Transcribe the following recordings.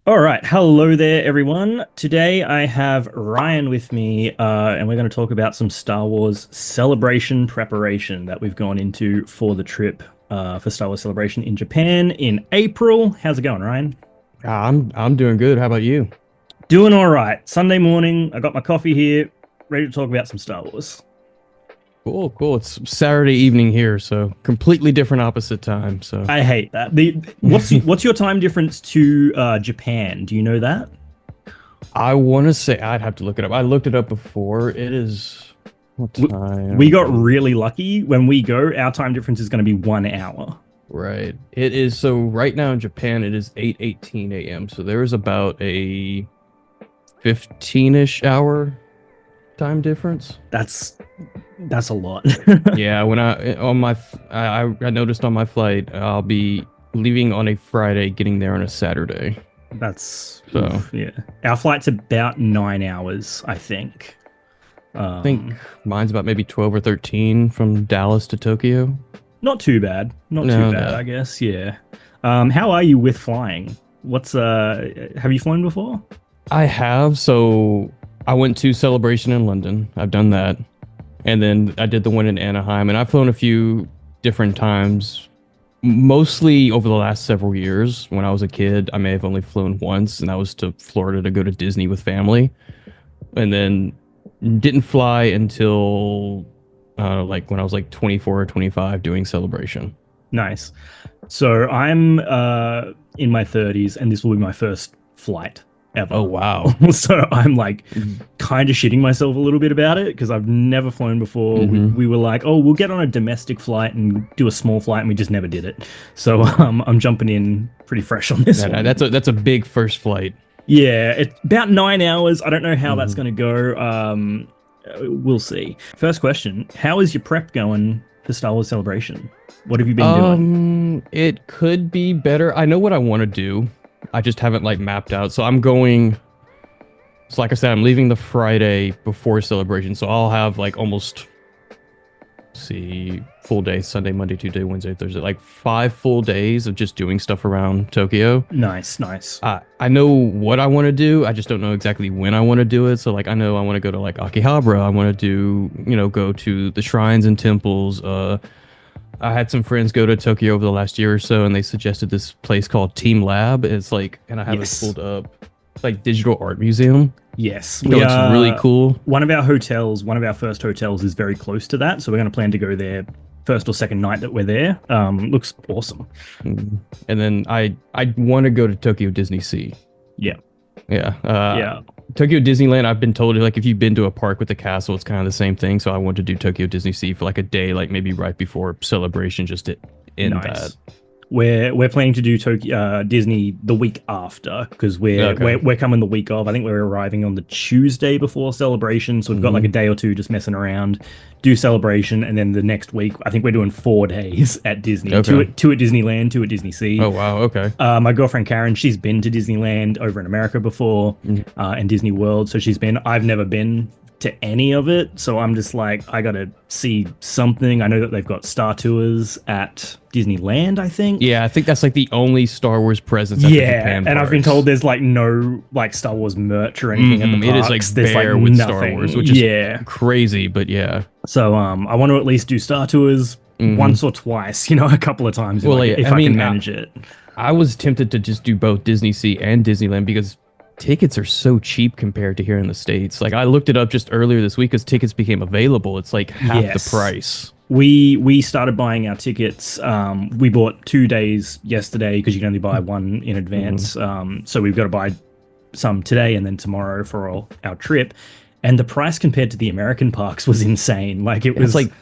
All right, hello there, everyone. Today I have Ryan with me, and we're going to talk about some Star Wars celebration preparation that we've gone into for the trip for Star Wars Celebration in Japan in April. How's it going, Ryan? I'm doing good. How about you? Doing all right. Sunday morning, I got my coffee here, ready to talk about some Star Wars. Cool, cool. It's Saturday evening here, so completely different opposite time. So I hate that. What's your time difference to Japan? Do you know that? I want to say I'd have to look it up. I looked it up before. It is what We, we time? got really lucky. When we go, our time difference is going to be 1 hour. Right. It is so right now in Japan it is 8:18 a.m. So there is about a 15-ish hour time difference. That's a lot. Yeah, when I on my I noticed on my flight I'll be leaving on a Friday, getting there on a Saturday. That's So oof, yeah. Our flight's about 9 hours, I think. I think Um, mine's about maybe 12 or 13 from Dallas to Tokyo. Not too bad. Not too No, bad, no. I guess. Yeah. How are you with flying? Have you flown before? I have. So I went to Celebration in London. I've done that. And then I did the one in Anaheim. And I've flown a few different times, mostly over the last several years. When I was a kid, I may have only flown once, and that was to Florida to go to Disney with family. And then didn't fly until like when I was like 24 or 25 doing Celebration. Nice. So I'm in my 30s and this will be my first flight Oh, ever. wow. So I'm like kind of shitting myself a little bit about it because I've never flown before. We, Mm-hmm. we were like, oh, we'll get on a domestic flight and do a small flight, and we just never did it. So I'm jumping in pretty fresh on this Yeah, one. that's a big first flight. Yeah, it's about 9 hours. I don't know how that's Hmm. going to go. We'll see. First question: how is your prep going for Star Wars Celebration? What have you been doing? It could be better. I know what I want to do. I just haven't like mapped out. So I'm going. So like I said, I'm leaving the Friday before Celebration. So I'll have like almost see full day Sunday, Monday, Tuesday, Wednesday, Thursday, like 5 full days of just doing stuff around Tokyo. Nice, nice. I know what I want to do. I just don't know exactly when I want to do it. So like I know I want to go to like Akihabara. I want to do, go to the shrines and temples. I had some friends go to Tokyo over the last year or so, and they suggested this place called Team Lab. It's like, and I have it Yes. pulled up. It's like digital art museum. Yes, It we looks really are. cool. One of our first hotels is very close to that, so we're going to plan to go there first or second night that we're there. Looks awesome. Mm. And then I want to go to Tokyo Disney Sea. Yeah, Yeah. yeah, Tokyo Disneyland, I've been told, like, if you've been to a park with a castle, it's kind of the same thing. So I want to do Tokyo Disney Sea for like a day, like maybe right before Celebration, just to end that. nice. We're planning to do Tokyo Disney the week after because we're, Okay. we're we're coming the week of. I think we're arriving on the Tuesday before Celebration, so we've got like a Hmm. day or two just messing around, do Celebration, and then the next week I think we're doing 4 days at Disney. Two Okay. at two at Disneyland, two at Disney Sea. Oh, wow. Okay. My girlfriend Karen, she's been to Disneyland over in America before, Mhm. and Disney World. So she's been. I've never been to any of it, so I'm just like, I gotta see something. I know that they've got Star Tours at Disneyland, I think. Yeah, I think that's like the only Star Wars presence at the Yeah, Japan and I've been told parks. there's like no like Star Wars merch or anything at the It is like parks. There's like bare with Star Wars, nothing. which is Yeah. crazy, but yeah. So I want to at least do Star Tours Hmm. once or twice, a couple of times Well, yeah, if I I can mean, manage it. I was tempted to just do both Disney Sea and Disneyland because tickets are so cheap compared to here in the States. Like I looked it up just earlier this week as tickets became available. It's like half the Yes. price. We started buying our tickets. We bought 2 days yesterday because you can only buy one in Hmm. advance. So we've got to buy some today and then tomorrow for our trip. And the price compared to the American parks was insane. Like it It's was, like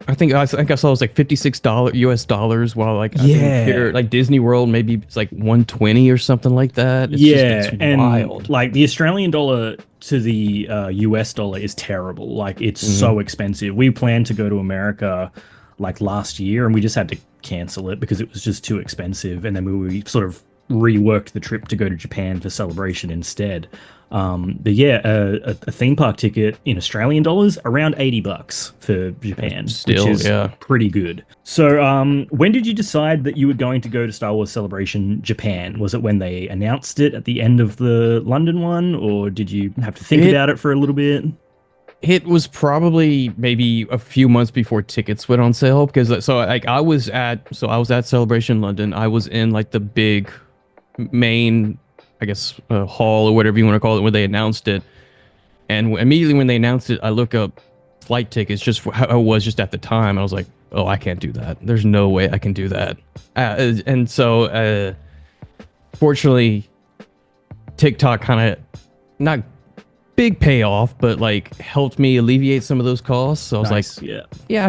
I think I saw it was like $56 US dollars, while like I think here yeah, like Disney World maybe it's like 120 or something like that. It's yeah. And wild. like the Australian dollar to the US dollar is terrible. Like it's Hmm. so expensive. We planned to go to America like last year and we just had to cancel it because it was just too expensive. And then we sort of reworked the trip to go to Japan for Celebration instead. But yeah, a theme park ticket in Australian dollars around $80 for Japan, Still, which is yeah. pretty good. So, when did you decide that you were going to go to Star Wars Celebration Japan? Was it when they announced it at the end of the London one, or did you have to think It about it for a little bit? it was probably maybe a few months before tickets went on sale because I was at Celebration London. I was in like the big main, I guess, hall or whatever you want to call it when they announced it. And immediately when they announced it, I look up flight tickets just for how it was just at the time. I was like, oh, I can't do that. There's no way I can do that. And so, fortunately, TikTok kind of not big payoff, but like helped me alleviate some of those costs. So I was Nice. like, Yeah. yeah,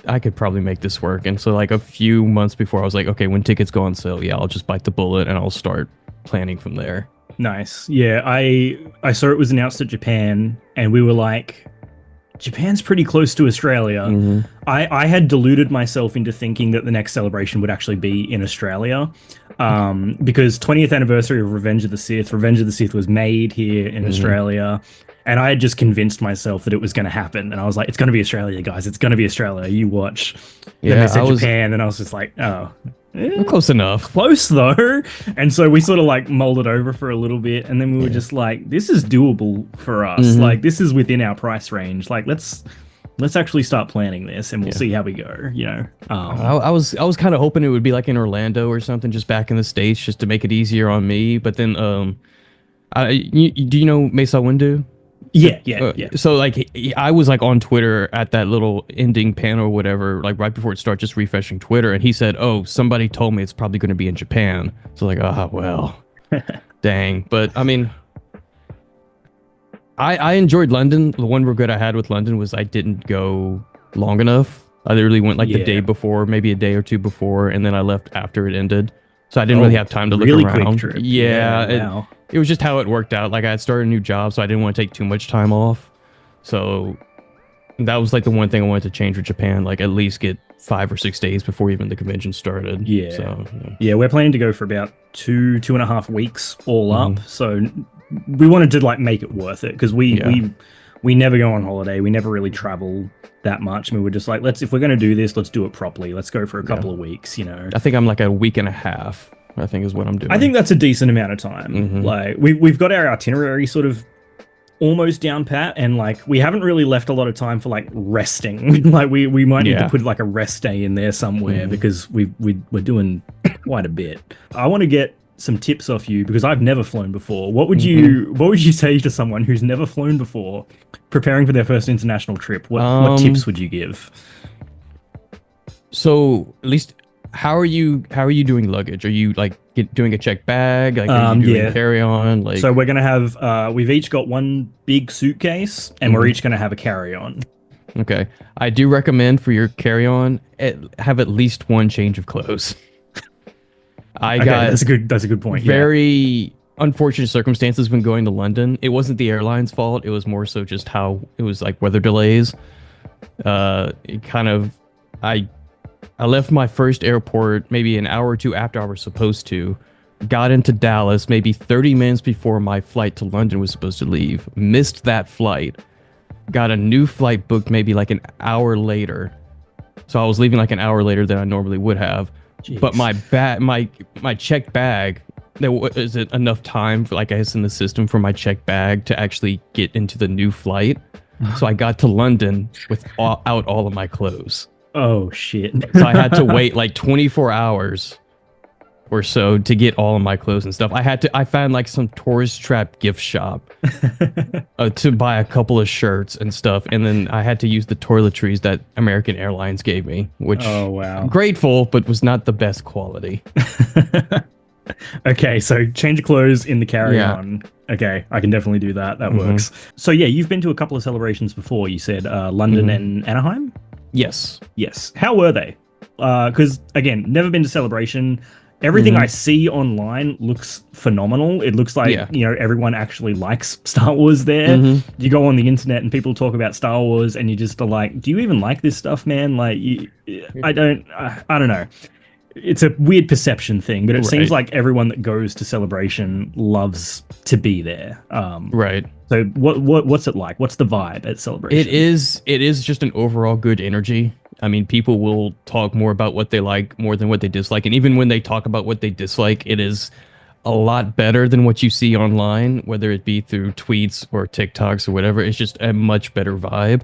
I could probably make this work. And so like a few months before, I was like, okay, when tickets go on sale, yeah, I'll just bite the bullet and I'll start planning from there. Nice. Yeah, I saw it was announced at Japan, and we were like, Japan's pretty close to Australia. Hmm. I had deluded myself into thinking that the next celebration would actually be in Australia, because 20th anniversary of Revenge of the Sith was made here in Hmm. Australia, and I had just convinced myself that it was going to happen, and I was like, it's going to be Australia, guys, it's going to be Australia. You watch. Then they Yeah, said Japan, and I was just like, oh. close enough. Close though. And so we sort of like molded over for a little bit, and then we were Yeah. just like, this is doable for us. Hmm. Like, this is within our price range. Like, let's actually start planning this, and we'll Yeah. see how we go, you know. I was kind of hoping it would be like in Orlando or something, just back in the States, just to make it easier on me. But then, do you know Mesa Windu? Yeah, yeah, yeah. So like I was like on Twitter at that little ending panel or whatever, like right before it started, just refreshing Twitter, and he said, "Oh, somebody told me it's probably going to be in Japan." So like, ah, well, dang. But I mean, I enjoyed London. The one regret I had with London was I didn't go long enough. I literally went like the day Yeah. before, maybe a day or two before, and then I left after it ended. So I didn't really Oh, have time to look really quick around. trip. Yeah, Yeah, wow. it was just how it worked out. Like I had started a new job, so I didn't want to take too much time off. So that was like the one thing I wanted to change with Japan, like at least get 5 or 6 days before even the convention started. Yeah. So yeah. Yeah, we're planning to go for about 2.5 weeks all up. Mhm. So we wanted to like make it worth it, because Yeah. we never go on holiday. We never really travel that much. And we were just like, if we're going to do this, let's do it properly. Let's go for a Yeah. couple of weeks, you know. I think I'm like a week and a half, I think is what I'm doing. I think that's a decent amount of time. Mhm. Like we've got our itinerary sort of almost down pat, and like we haven't really left a lot of time for like resting. Like we might need to Yeah. put like a rest day in there somewhere, Mhm. because we're doing quite a bit. I want to get some tips off you, because I've never flown before. What would you say to someone who's never flown before, preparing for their first international trip? What tips would you give? So at least how are you doing luggage? Are you like doing a check bag? Like are you doing Yeah. carry on? Like So we're gonna have we've each got one big suitcase, and we're Mhm. each gonna have a carry-on. okay. I do recommend for your carry on have at least one change of clothes. I Okay, got that's a good point. Yeah. very unfortunate circumstances when going to London. It wasn't the airline's fault. It was more so just how it was like weather delays. It kind of I left my first airport maybe an hour or two after I was supposed to. Got into Dallas maybe 30 minutes before my flight to London was supposed to leave. Missed that flight. Got a new flight booked maybe like an hour later. So I was leaving like an hour later than I normally would have. But Jeez. my checked bag, there wasn't enough time for, like I guess in the system for my checked bag to actually get into the new flight. So I got to London out all of my clothes. Oh shit. So I had to wait like 24 hours or so to get all of my clothes and stuff. I found like some tourist trap gift shop to buy a couple of shirts and stuff. And then I had to use the toiletries that American Airlines gave me, which Oh wow. grateful, but was not the best quality. Okay, so change of clothes in the carry-on. Okay, I can definitely do that. That Mhm. works. So yeah, you've been to a couple of celebrations before. You said London Mhm. and Anaheim? Yes. Yes. How were they? Because again, never been to Celebration. Everything Mhm. I see online looks phenomenal. It looks like, Yeah. you know, everyone actually likes Star Wars there. Mhm. You go on the internet and people talk about Star Wars, and you just are like, do you even like this stuff, man? Like, I don't know. it's a weird perception thing, but it seems Right. like everyone that goes to Celebration loves to be there. Right. So what's it like? What's the vibe at Celebration? It is just an overall good energy. I mean, people will talk more about what they like more than what they dislike. And even when they talk about what they dislike, it is a lot better than what you see online, whether it be through tweets or TikToks or whatever. It's just a much better vibe.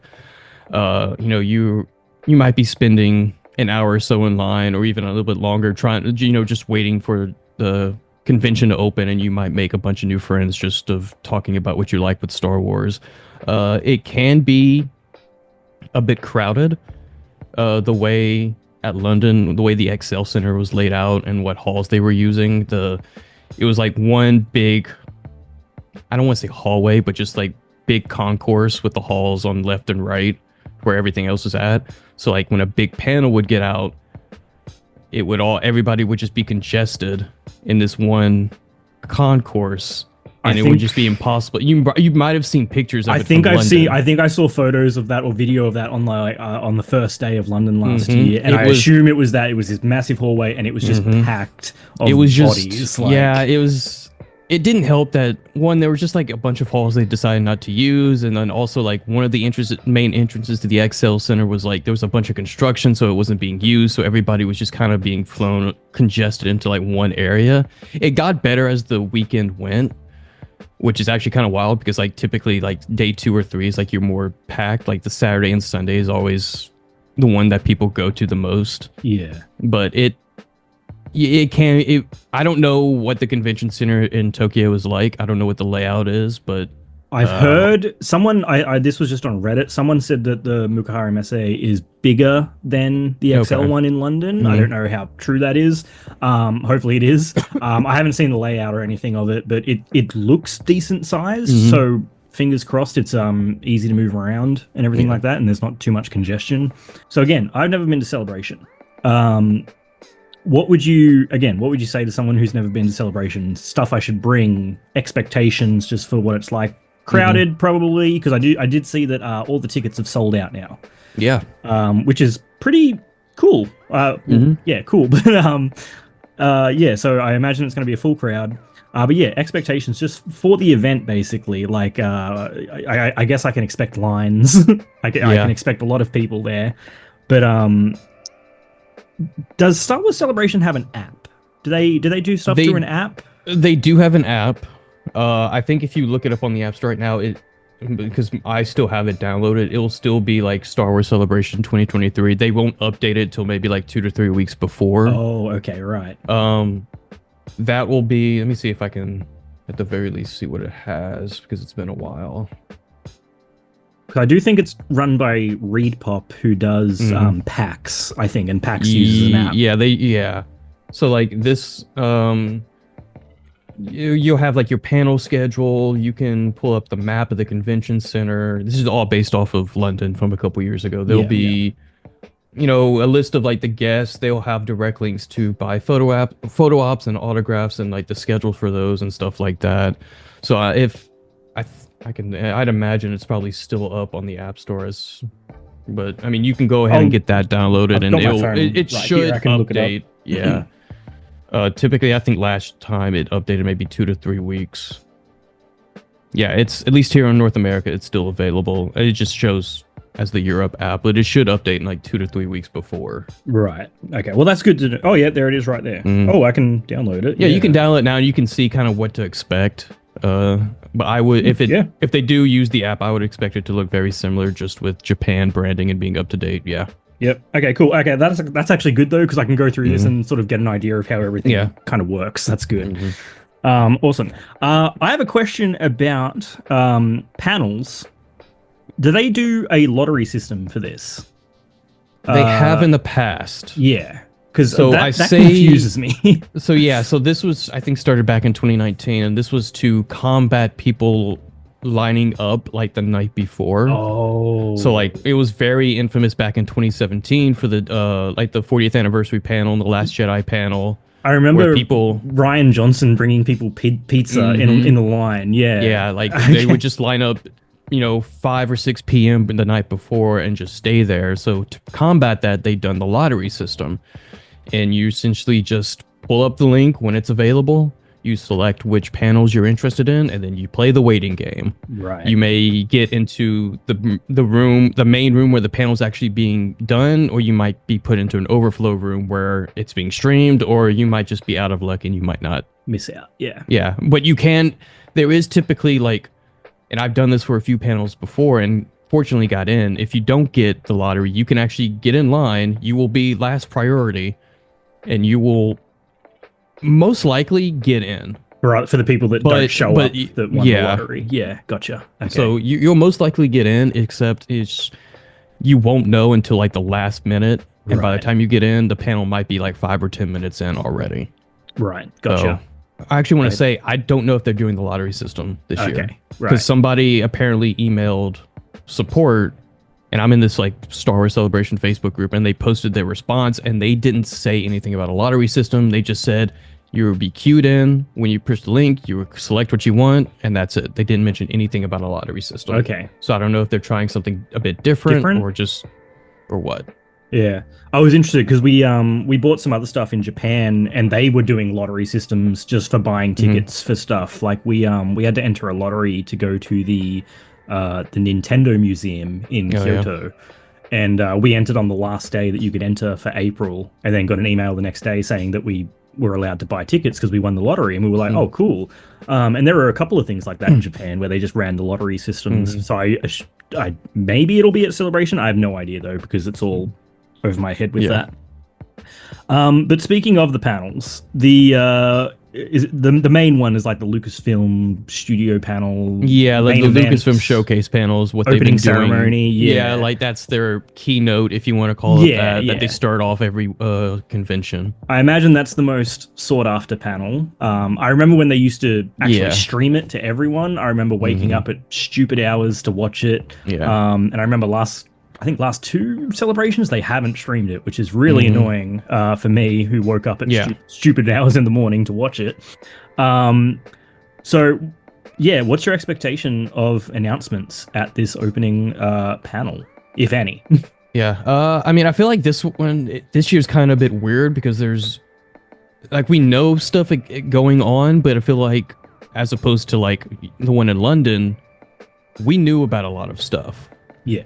You might be spending an hour or so in line or even a little bit longer trying, just waiting for the convention to open, and you might make a bunch of new friends just of talking about what you like with Star Wars. It can be a bit crowded, the way at London, the way the XL Center was laid out and what halls they were using. It was like one big, I don't want to say hallway, but just like big concourse with the halls on left and right where everything else is at. So like when a big panel would get out, everybody would just be congested in this one concourse, and it would just be impossible. You might have seen pictures of it from London. I think I saw photos of that or video of that on the first day of London last year, and I assume it was this massive hallway, and it was just packed of bodies. It didn't help that one, there was just like a bunch of halls they decided not to use, and then also like one of the main entrances to the XL Center was like there was a bunch of construction, so it wasn't being used, so everybody was just kind of being flown congested into like one area. It got better as the weekend went, which is actually kind of wild because like typically like day 2 or 3 is like you're more packed. Like the Saturday and Sunday is always the one that people go to the most. Yeah, but I don't know what the convention center in Tokyo is like. I don't know what the layout is, but I've heard someone. This was just on Reddit. Someone said that the Mukahari Messe is bigger than the XL one in London. I don't know how true that is. Hopefully it is. I haven't seen the layout or anything of it, but it looks decent size. So fingers crossed, it's easy to move around and everything like that, and there's not too much congestion. So again, I've never been to Celebration. What would you say to someone who's never been to Celebration? Stuff I should bring, expectations just for what it's like. Crowded, probably, because I did see that all the tickets have sold out now. Yeah. Which is pretty cool. Yeah, cool. But yeah, so I imagine it's going to be a full crowd. But yeah, expectations just for the event, basically. Like, I guess I can expect lines. I can expect a lot of people there. But does Star Wars Celebration have an app? Do they do stuff through an app? They do have an app. I think if you look it up on the App Store right now, because I still have it downloaded, it'll still be like Star Wars Celebration 2023. They won't update it till maybe like 2 to 3 weeks before. Oh, okay, right. That will be. Let me see if I can, at the very least, see what it has because it's been a while. I do think it's run by ReedPop, who does PAX, I think, and PAX uses an app. Yeah. So like this, you'll have like your panel schedule. You can pull up the map of the convention center. This is all based off of London from a couple years ago. There'll be, a list of like the guests. They'll have direct links to buy photo ops and autographs and like the schedule for those and stuff like that. So I'd imagine it's probably still up on the App Store but I mean, you can go ahead and get that downloaded, and it should update. Yeah. Typically, I think last time it updated maybe 2 to 3 weeks. Yeah, it's at least here in North America, it's still available. It just shows as the Europe app, but it should update in like 2 to 3 weeks before. Right. Okay. Well, that's good to know. Oh yeah, there it is right there. Oh, I can download it. Yeah, you can download it now. And you can see kind of what to expect. But I would, if they do use the app, I would expect it to look very similar, just with Japan branding and being up to date. Yeah. Yep. Okay, cool. Okay, that's actually good though, because I can go through this and sort of get an idea of how everything kind of works. That's good. Awesome. I have a question about panels. Do they do a lottery system for this? They have in the past. Yeah. Because that confuses me. So this was, I think, started back in 2019, and this was to combat people lining up like the night before. Oh. So like it was very infamous back in 2017 for the like the 40th anniversary panel and the Last Jedi panel. I remember Ryan Johnson bringing people pizza in the line. Yeah. Yeah, like they would just line up 5 or 6 p.m. the night before and just stay there. So to combat that, they've done the lottery system. and you essentially just pull up the link when it's available. You select which panels you're interested in, and then you play the waiting game. Right. You may get into the main room where the panel's actually being done, or you might be put into an overflow room where it's being streamed, or you might just be out of luck and you might not miss out. Yeah. Yeah, but there is typically like, and I've done this for a few panels before and fortunately got in. If you don't get the lottery, you can actually get in line. You will be last priority, and you will most likely get in. Right, for the people that don't show up that won the lottery. Yeah, gotcha. Okay. So you'll most likely get in, except you won't know until like the last minute. And by the time you get in, the panel might be like 5 or 10 minutes in already. Right, gotcha. So, I actually want to say, I don't know if they're doing the lottery system this year. Right. Because somebody apparently emailed support, and I'm in this like Star Wars Celebration Facebook group, and they posted their response, and they didn't say anything about a lottery system. They just said, you will be queued in when you push the link, you select what you want, and that's it. They didn't mention anything about a lottery system. Okay. So I don't know if they're trying something a bit different? or what. Yeah, I was interested because we bought some other stuff in Japan, and they were doing lottery systems just for buying tickets for stuff. Like we had to enter a lottery to go to the Nintendo Museum in Kyoto. Yeah. And we entered on the last day that you could enter for April, and then got an email the next day saying that we were allowed to buy tickets because we won the lottery, and we were like, oh, cool. And there were a couple of things like that in Japan where they just ran the lottery systems. So I maybe it'll be at Celebration. I have no idea though, because it's all over my head with that. But speaking of the panels, the main one is like the Lucasfilm studio panel. Yeah, like the Lucasfilm showcase panels, what they've been doing. Ceremony. Yeah, like that's their keynote, if you want to call it that they start off every convention. I imagine that's the most sought after panel. I remember when they used to actually stream it to everyone. I remember waking up at stupid hours to watch it. Yeah. And I remember last 2 celebrations they haven't streamed it, which is really annoying for me, who woke up at stupid hours in the morning to watch it. So yeah, what's your expectation of announcements at this opening panel, if any? I mean, I feel like this year's kind of a bit weird because there's like, we know stuff going on, but I feel like as opposed to like the one in London, we knew about a lot of stuff. Yeah.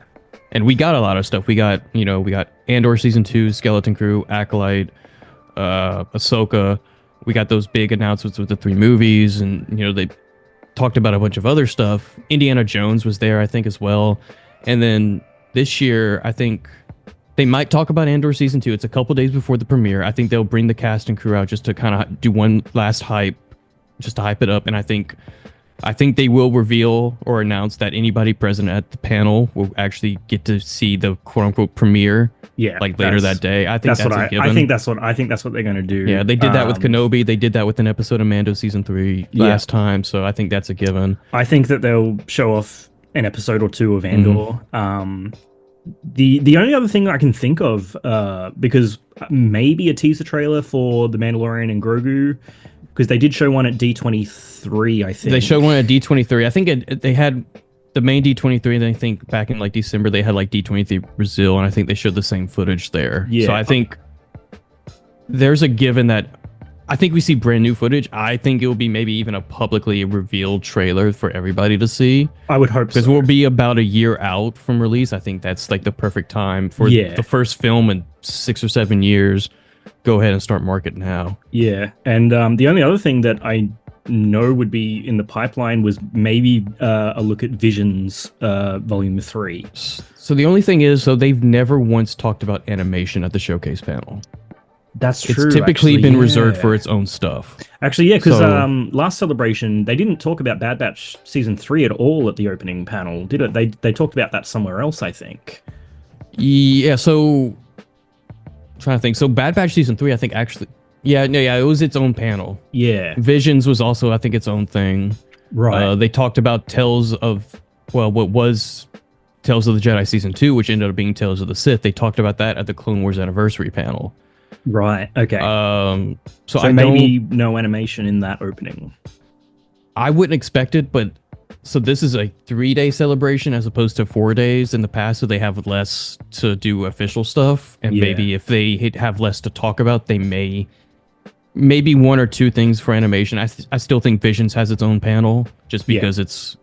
And we got a lot of stuff. We got Andor Season 2, Skeleton Crew, Acolyte, Ahsoka. We got those big announcements with the 3 movies, and they talked about a bunch of other stuff. Indiana Jones was there, I think, as well. And then this year, I think they might talk about Andor Season 2. It's a couple days before the premiere. I think they'll bring the cast and crew out just to kind of do one last hype, just to hype it up. And I think they will reveal or announce that anybody present at the panel will actually get to see the quote unquote premiere. Yeah, like later that day. I think I think that's what they're going to do. Yeah, they did that with Kenobi. They did that with an episode of Mando Season 3 last time. So I think that's a given. I think that they'll show off an episode or 2 of Andor. The only other thing I can think of, because maybe a teaser trailer for The Mandalorian and Grogu, because they did show one at D23, I think. They showed one at D23. I think they had the main D23, and I think back in like December, they had like D23 Brazil, and I think they showed the same footage there. Yeah. So I think there's a given that I think we see brand new footage. I think it will be maybe even a publicly revealed trailer for everybody to see. I would hope so. Because we'll be about a year out from release. I think that's like the perfect time for the first film in 6 or 7 years. Go ahead and start marketing now. Yeah, and the only other thing that I know would be in the pipeline was maybe a look at Visions Volume 3. So the only thing is, they've never once talked about animation at the showcase panel. That's true. It's typically been reserved for its own stuff. Actually, yeah, because last Celebration, they didn't talk about Bad Batch Season 3 at all at the opening panel, did it? They talked about that somewhere else, I think. Yeah, so I'm trying to think. So Bad Batch Season 3, I think actually... it was its own panel. Yeah. Visions was also, I think, its own thing. Right. They talked about what was Tales of the Jedi Season 2, which ended up being Tales of the Sith. They talked about that at the Clone Wars Anniversary panel. Right. Okay. So maybe no animation in that opening. I wouldn't expect it, but So this is a 3-day celebration as opposed to 4 days in the past, so they have less to do official stuff, and Yeah. maybe if they have less to talk about, they may maybe one or two things for animation. I still think Visions has its own panel just Yeah. because it's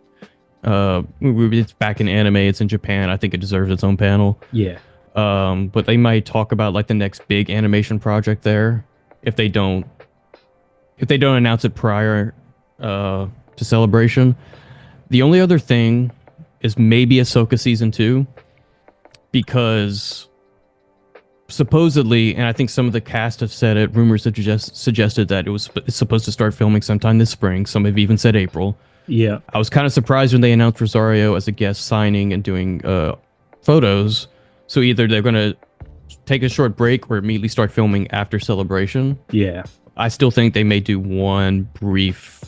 back in anime, it's in Japan. I think it deserves its own panel. Yeah. But they might talk about like the next big animation project there if they don't announce it prior to Celebration. The only other thing is maybe Ahsoka season 2, because supposedly, and I think some of the cast have said it, rumors have suggested that it's supposed to start filming sometime this spring. Some have even said April. Yeah. I was kind of surprised when they announced Rosario as a guest signing and doing photos. So either they're going to take a short break or immediately start filming after Celebration. Yeah. I still think they may do one brief,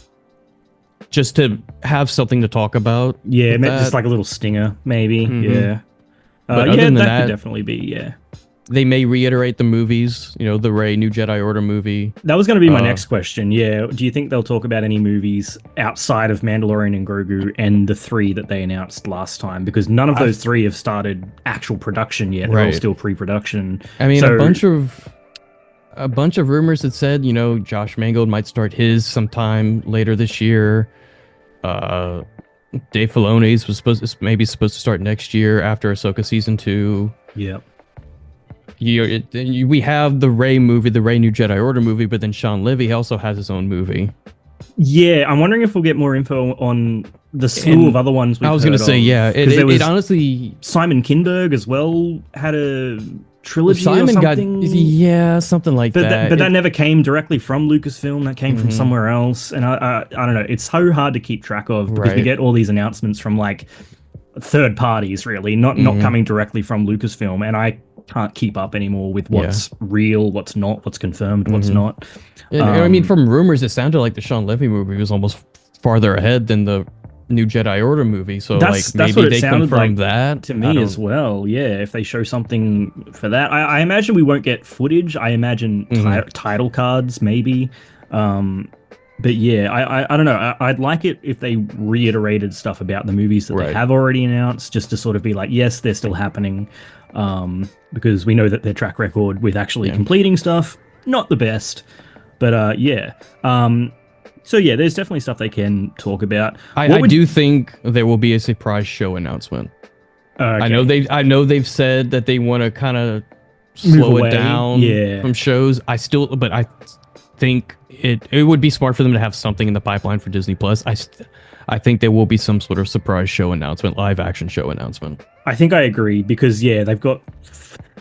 just to have something to talk about. Yeah, just like a little stinger, maybe. Mhm. Yeah. But Yeah, other than that that, could definitely be, yeah. they may reiterate the movies, the Rey New Jedi Order movie. That was going to be my next question. Yeah. Do you think they'll talk about any movies outside of Mandalorian and Grogu and the 3 that they announced last time? Because none of those 3 have started actual production yet. They're all Right. still pre-production. I mean, So- a bunch of rumors that said, Josh Mangold might start his sometime later this year. Dave Filoni's was supposed to start next year after Ahsoka season 2. Yeah. We have the Rey movie, the Rey New Jedi Order movie, but then Sean Levy also has his own movie. Yeah, I'm wondering if we'll get more info on the slew of other ones. I was going to say, yeah, it honestly, Simon Kinberg as well had a trilogy Simon or something. something like that. But that never came directly from Lucasfilm. That came from somewhere else. And I don't know. It's so hard to keep track of because we Right. get all these announcements from like third parties, really, not coming directly from Lucasfilm. And I can't keep up anymore with what's real, what's not, what's confirmed, what's not. I mean, from rumors, it sounded like the Sean Levy movie was almost farther ahead than the New Jedi Order movie. So That's maybe what it they sounded confirm like that to me as well. Yeah, if they show something for that, I imagine we won't get footage. I imagine title cards maybe. But yeah, I don't know. I'd like it if they reiterated stuff about the movies that they have already announced, just to sort of be like, yes, they're still happening. Because we know that their track record with actually completing stuff, not the best. But yeah. So yeah, there's definitely stuff they can talk about. I do think there will be a surprise show announcement. Okay. I know they've said that they want to kind of slow it down from shows. I think it would be smart for them to have something in the pipeline for Disney Plus. I think there will be some sort of surprise show announcement, live action show announcement. I think I agree because they've got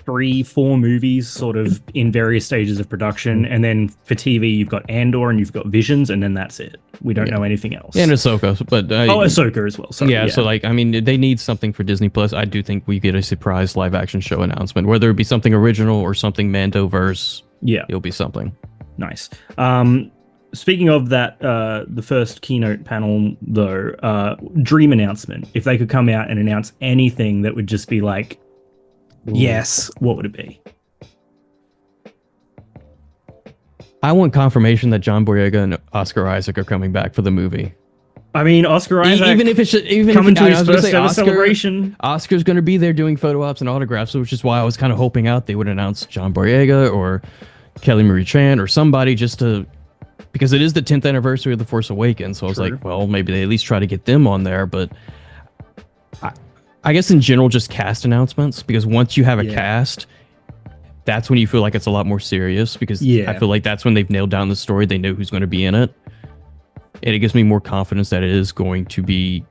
3-4 movies sort of in various stages of production, and then for TV you've got Andor and you've got Visions, and then that's it. We don't know anything else. And Ahsoka, but Ahsoka as well. Sorry, so like, I mean, they need something for Disney Plus. I do think we get a surprise live action show announcement, whether it be something original or something Mandoverse. Yeah, it'll be something nice. Speaking of that, the first keynote panel though, dream announcement. If they could come out and announce anything that would just be like, yes, what would it be? I want confirmation that John Boyega and Oscar Isaac are coming back for the movie. I mean, Oscar Isaac, even if it's coming to his first ever celebration. Oscar's going to be there doing photo ops and autographs, which is why I was kind of hoping out they would announce John Boyega or Kelly Marie Tran or somebody because it is the 10th anniversary of The Force Awakens. So I was like, well, maybe they at least try to get them on there. But I guess in general, just cast announcements, because once you have a cast, that's when you feel like it's a lot more serious, because I feel like that's when they've nailed down the story. They know who's going to be in it. And it gives me more confidence that it is going to be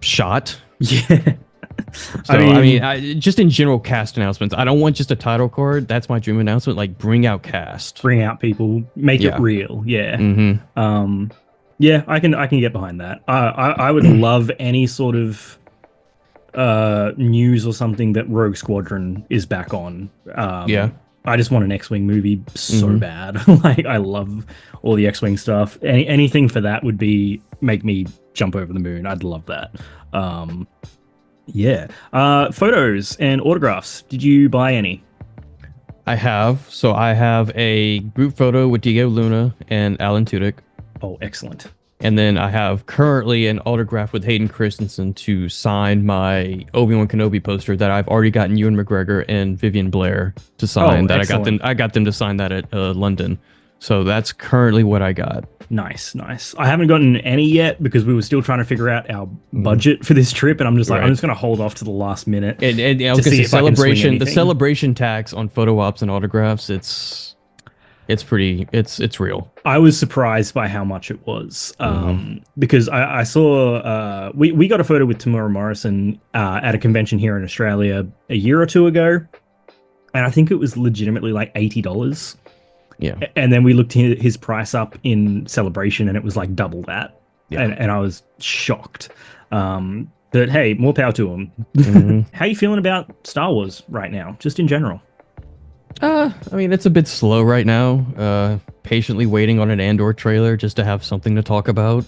shot. Yeah. So, I mean, just in general cast announcements, I don't want just a title card. That's my dream announcement. Like, bring out cast. Bring out people. Make it real. Yeah. Mm-hmm. Yeah, I can get behind that. I would love any sort of news or something that Rogue Squadron is back on. I just want an X-Wing movie so bad. Like, I love all the X-Wing stuff. Anything for that would make me jump over the moon. I'd love that. Photos and autographs. Did you buy any? I have. So I have a group photo with Diego Luna and Alan Tudyk. Oh, excellent. And then I have currently an autograph with Hayden Christensen to sign my Obi-Wan Kenobi poster that I've already gotten Ewan McGregor and Vivian Blair to sign. Oh, That excellent. I got them to sign that at London. So that's currently what I got. Nice, nice. I haven't gotten any yet because we were still trying to figure out our Mhm. budget for this trip, and I'm just like, I'm Right. just gonna hold off to the last minute And I to was gonna see say if I can swing the anything. celebration tax on photo ops and autographs, it's pretty, it's real. I was surprised by how much it was, Hmm. because I saw we got a photo with Tamura Morrison at a convention here in Australia a year or two ago, and I think it was legitimately like $80. Yeah. And then we looked his price up in Celebration, and it was like double that, Yeah. and I was shocked. But hey, more power to him. Hmm. How you feeling about Star Wars right now, just in general? I mean, it's a bit slow right now. Patiently waiting on an Andor trailer just to have something to talk about.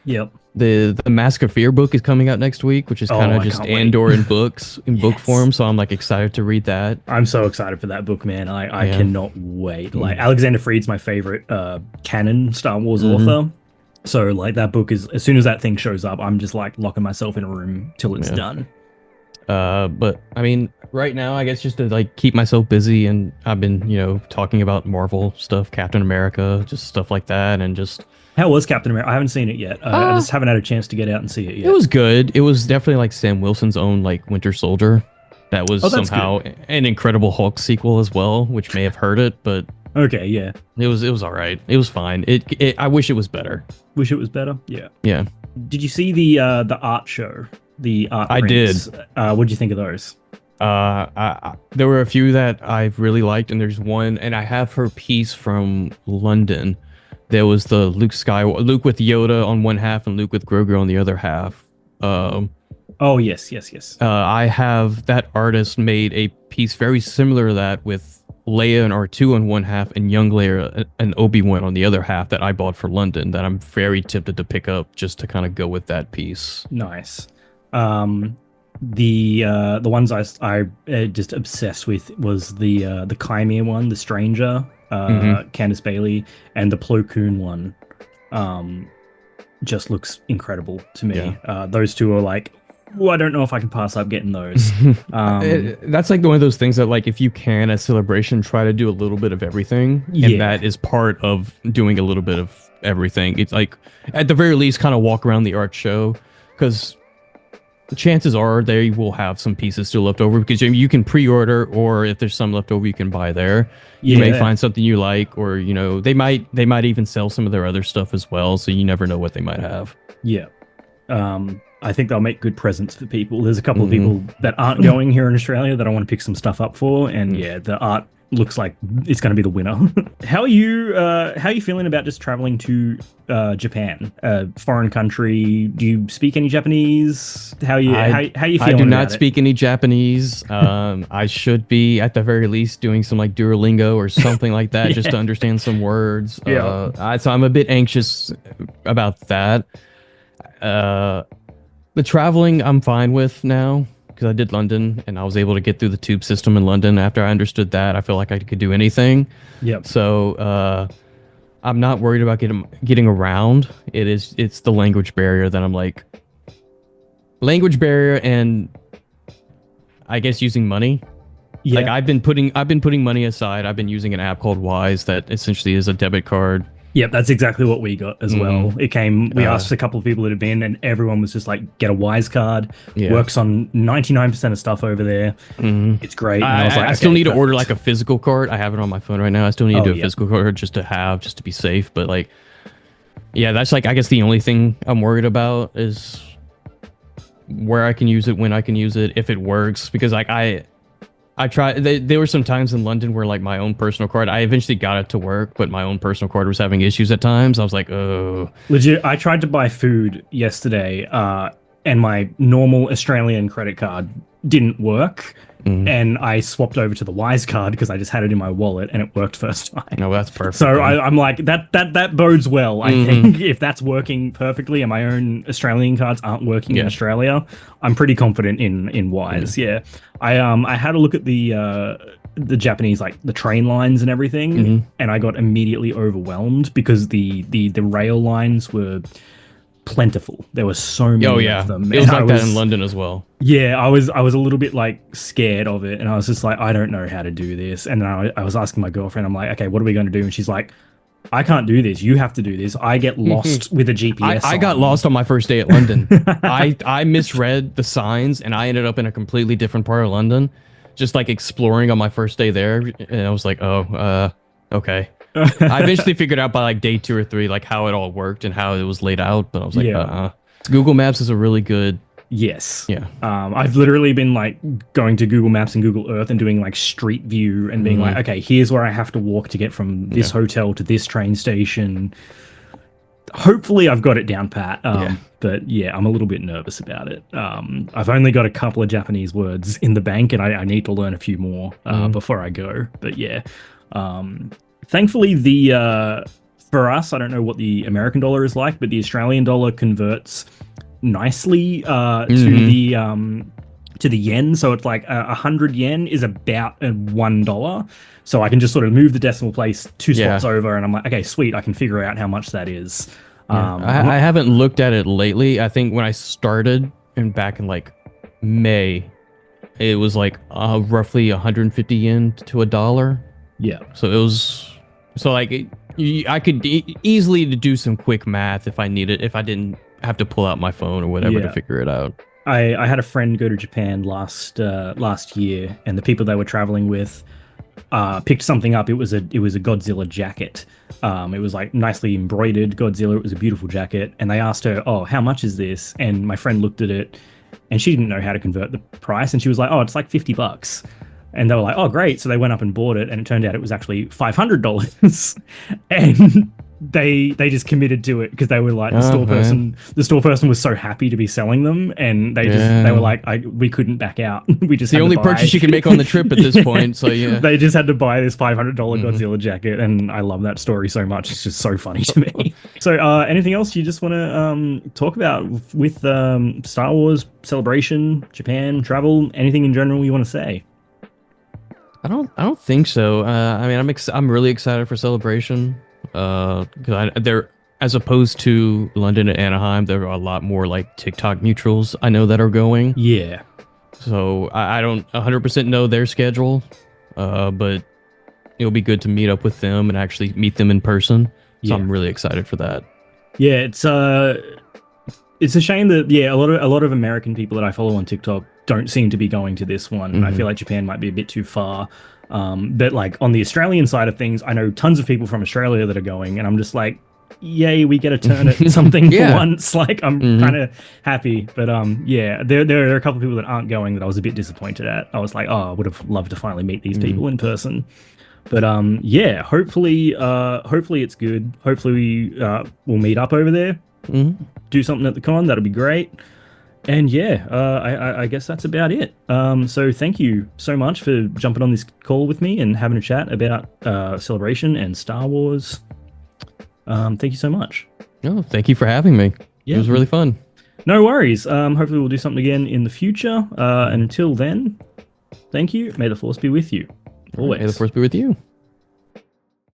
Yep. The Mask of Fear book is coming out next week, which is Oh, kind of I just can't wait. Andor in books in book Yes. form. So I'm like excited to read that. I'm so excited for that book, man. I Yeah. cannot wait. Like Alexander Freed's my favorite canon Star Wars Hmm. author. So like that book is, as soon as that thing shows up, I'm just like locking myself in a room till it's Yeah. done. But I mean, right now, I guess just to like keep myself busy, and I've been, talking about Marvel stuff, Captain America, just stuff like that, and just How was Captain America? I haven't seen it yet. I uh, just haven't had a chance to get out and see it it yet. was good. It was definitely like Sam Wilson's own like Winter Soldier. That was Oh, that's somehow good. an Incredible Hulk sequel as well, which may have hurt it, but Okay, yeah. it was all right. It was fine. I wish it was better. Wish it was better. Yeah. Yeah, Did you see the art show, the art I did. prints? What did you think of those? There were a few that I really liked, and there's one, and I have her piece from London. There was the Luke with Yoda on one half and Luke with Grogu on the other half. Um, Oh, yes, yes, yes. I have that artist made a piece very similar to that with Leia and R2 on one half and young Leia and Obi-Wan on the other half that I bought for London that I'm very tempted to pick up just to kind of go with that piece. Nice. Um, the ones I just obsessed with was the Chimere one, the Stranger, Hmm. Candice Bailey, and the Plo Koon one. Just looks incredible to me. Yeah. Those two are like, oh, I don't know if I can pass up getting those. That's like one of those things that like if you can at Celebration try to do a little bit of everything, Yeah. and that is part of doing a little bit of everything. It's like at the very least kind of walk around the art show, because chances are they will have some pieces still left over, because you can pre-order, or if there's some left over you can buy there. You may Yeah. find something you like, or they might even sell some of their other stuff as well, so you never know what they might have. Yeah. I think they'll make good presents for people. There's a couple of Mhm. people that aren't going here in Australia that I want to pick some stuff up for, and Mm. yeah, the art looks like it's going to be the winner. How are you feeling about just traveling to Japan, a foreign country? Do you speak any Japanese? How you I feeling do not about it? speak any Japanese. I should be at the very least doing some like Duolingo or something like that just to Yeah. understand some words. Yeah. So I'm a bit anxious about that. Uh, the traveling I'm fine with now because I did London and I was able to get through the tube system in London. After I understood that, I feel like I could do anything. Yep. So I'm not worried about getting around. It's the language barrier that I'm like language barrier, and I guess using money. Like Yeah. I've been putting money aside. I've been using an app called Wise that essentially is a debit card. Yep, that's exactly what we got as well. Mhm. It came, we Uh, asked a couple of people that had been, and everyone was just like, get a Wise card. Yeah. Works on 99% of stuff over there. Mhm. It's great. And I was like, I still okay, need to order perfect. like a physical card. I have it on my phone right now. I still need to Oh, do a yeah. physical card just to be safe. But like, yeah, that's like I guess the only thing I'm worried about is where I can use it, when I can use it, if it works. Because like I tried. There were some times in London where like my own personal card, I eventually got it to work, but my own personal card was having issues at times. I was like, oh, Legit, I tried to buy food yesterday, and my normal Australian credit card didn't work. mm, And I swapped over to the Wise card because I just had it in my wallet and it worked first time. no, that's perfect. So then. I'm like, that bodes well. I Mhm. think if that's working perfectly and my own Australian cards aren't working in Yeah. Australia, I'm pretty confident in Wise. Yeah. I had a look at the Japanese, like the train lines and everything, Hmm. and I got immediately overwhelmed because the rail lines were plentiful. There were so Oh many of yeah, them, it and was I like that in was London as well. yeah, I was a little bit like scared of it, and I was just like, I don't know how to do this. And then I was asking my girlfriend, I'm like, okay, what are we going to do? And she's like, I can't do this. You have to do this. I get lost with a GPS I got on. lost on my first day at London. I misread the signs and I ended up in a completely different part of London, just like exploring on my first day there. And I was like, oh, okay. I eventually figured out by like day 2 or 3, like how it all worked and how it was laid out. But I was like, Yeah. Google Maps is a really good, Yes. yeah. I've literally been like going to Google Maps and Google Earth and doing like street view and being like, Hmm. okay, here's where I have to walk to get from this Yeah. hotel to this train station. Hopefully, I've got it down pat. Yeah. But yeah, I'm a little bit nervous about it. I've only got a couple of Japanese words in the bank, and I need to learn a few more Hmm. before I go. But yeah, thankfully, the for us, I don't know what the American dollar is like, but the Australian dollar converts nicely Hmm. to the yen. So it's like 100 yen is about $1. So I can just sort of move the decimal place two Yeah. spots over, and I'm like, okay, sweet, I can figure out how much that is. Yeah. I'm I haven't looked at it lately. I think when I started and back in like May, it was like roughly 150 yen to a dollar. yeah. So it was so like I could easily do some quick math if I needed if I didn't have to pull out my phone or whatever to Yeah. figure it out. I had a friend go to Japan last year, and the people they were traveling with picked something up. It was a Godzilla jacket. It was like nicely embroidered Godzilla. It was a beautiful jacket, and they asked her, "Oh, how much is this?" And my friend looked at it, and she didn't know how to convert the price, and she was like, "Oh, it's like $50." And they were like, "Oh, great!" So they went up and bought it, and it turned out it was actually $500. And they just committed to it because they were like Oh man. the store person was so happy to be selling them, and they were Yeah. like, we couldn't back out. We It's just the had to only buy. purchase you can make on the trip at this Yeah. point. So yeah. They just had to buy this $500 Hmm. Godzilla jacket, and I love that story so much. It's just so funny to me. So, anything else you just want to talk about with Star Wars celebration, Japan travel, anything in general you want to say? I don't think so. I mean, I'm really excited for Celebration. Because they're as opposed to London and Anaheim, there are a lot more like TikTok neutrals I know that are going. Yeah, So I don't 100% know their schedule, but it'll be good to meet up with them and actually meet them in person. So yeah, I'm really excited for that. yeah. It's a shame that yeah, a lot of American people that I follow on TikTok don't seem to be going to this one. I feel Hmm. like Japan might be a bit too far. But like on the Australian side of things, I know tons of people from Australia that are going, and I'm just like, yay, we get a turn at something for Yeah. once. Like I'm Hmm. kind of happy. But yeah, there are a couple of people that aren't going that I was a bit disappointed at. I was like, oh, I would have loved to finally meet these Hmm. people in person. But yeah, hopefully it's good. Hopefully we'll meet up over there, Hmm. do something at the con. That'll be great. And yeah, I guess that's about it. So thank you so much for jumping on this call with me and having a chat about Celebration and Star Wars. Thank you so much. Oh, thank you for having me. It Yeah, was really fun. no worries. Hopefully we'll do something again in the future. And until then, thank you. May the force be with you All right, may the always. force be with you.